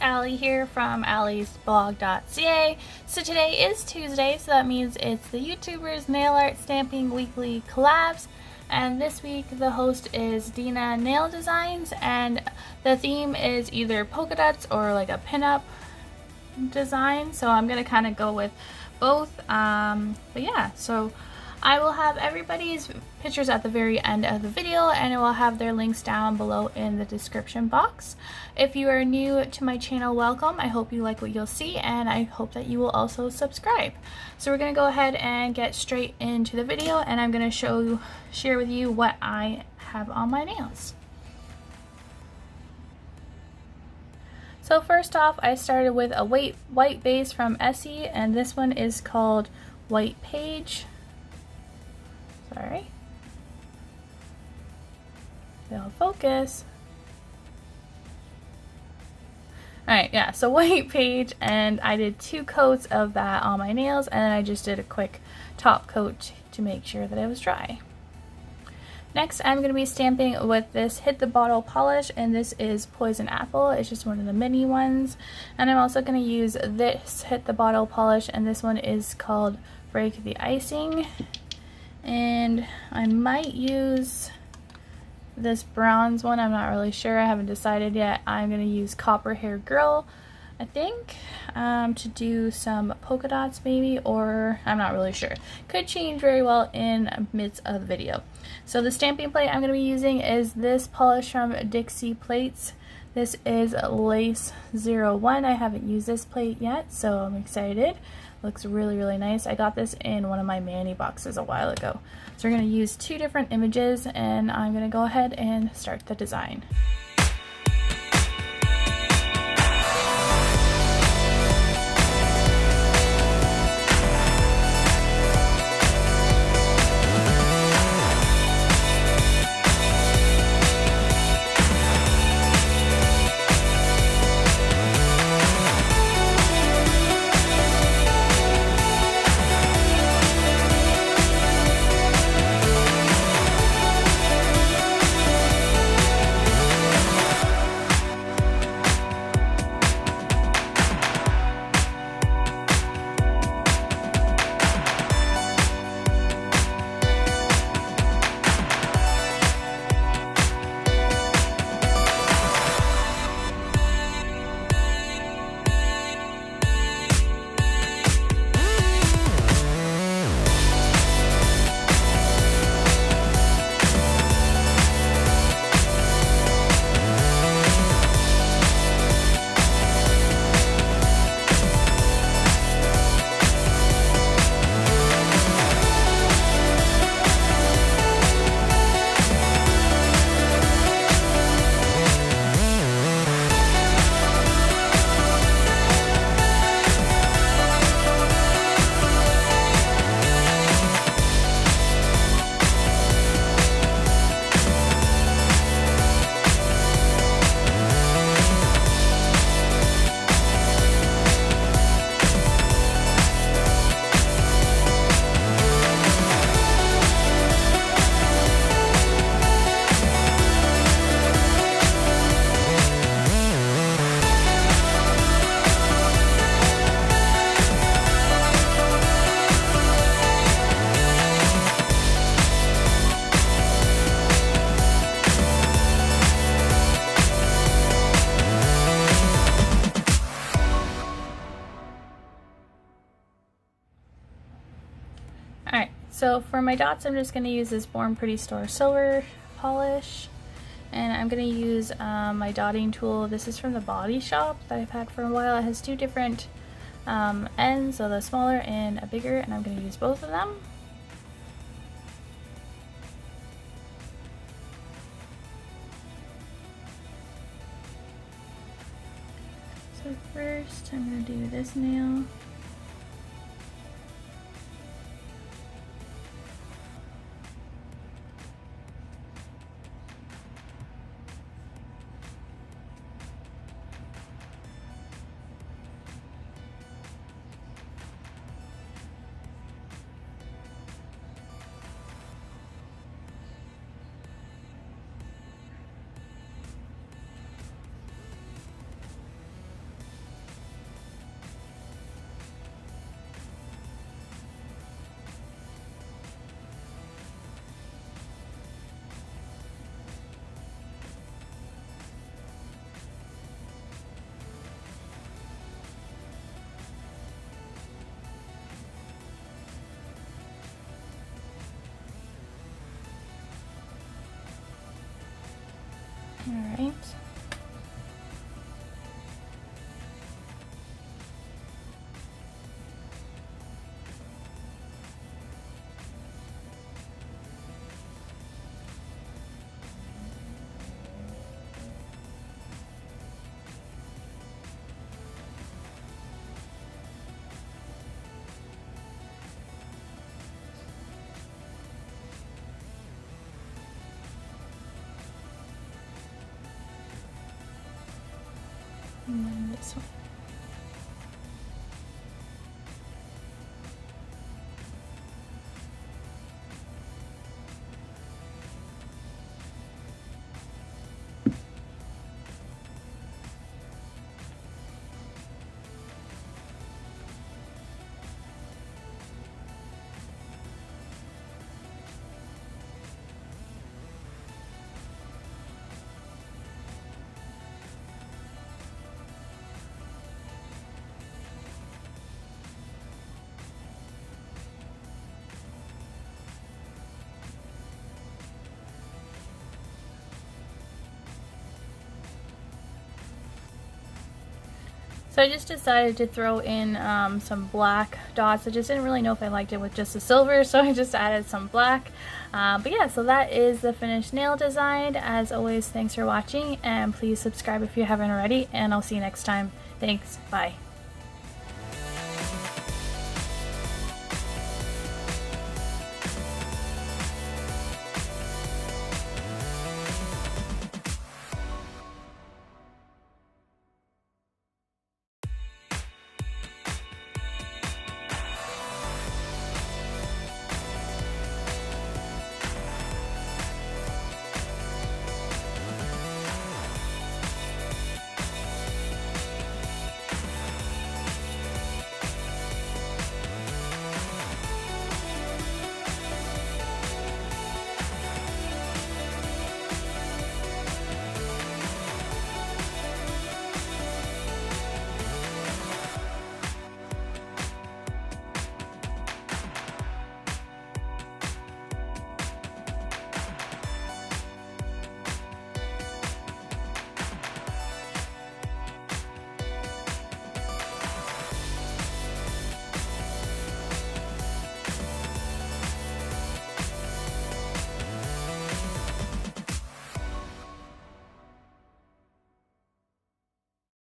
Allie here from alliesblog.ca. So today is Tuesday, so that means it's the YouTubers Nail Art Stamping Weekly Collabs. And this week the host is Dina Nail Designs, and the theme is either polka dots or like a pinup design. So I'm gonna kind of go with both. But yeah, so I will have everybody's pictures at the very end of the video, and I will have their links down below in the description box. If you are new to my channel, welcome. I hope you like what you'll see, and I hope that you will also subscribe. So we're going to go ahead and get straight into the video, and I'm going to share with you what I have on my nails. So first off, I started with a white base from Essie, and this one is called White Page. Sorry. They'll focus. Alright, yeah, so White Page, and I did 2 coats of that on my nails, and then I just did a quick top coat to make sure that it was dry. Next, I'm going to be stamping with this Hit the Bottle polish, and this is Poison Apple. It's just one of the mini ones. And I'm also going to use this Hit the Bottle polish, and this one is called Break the Icing. And I might use this bronze one, I'm not really sure, I haven't decided yet. I'm going to use Copper Hair Girl, I think, to do some polka dots maybe, or I'm not really sure. Could change very well in midst of the video. So the stamping plate I'm going to be using is this polish from Dixie Plates. This is Lace 01. I haven't used this plate yet, so I'm excited. Looks really, really nice. I got this in one of my Manny boxes a while ago. So we're going to use 2 different images, and I'm going to go ahead and start the design. Alright, so for my dots, I'm just going to use this Born Pretty Store Silver polish. And I'm going to use my dotting tool. This is from the Body Shop that I've had for a while. It has 2 different ends, so the smaller and a bigger, and I'm going to use both of them. So first, I'm going to do this nail. Alright. And then this one. So I just decided to throw in some black dots. I just didn't really know if I liked it with just the silver, so I just added some black. But yeah, so that is the finished nail design. As always, thanks for watching, and please subscribe if you haven't already, and I'll see you next time. Thanks, bye.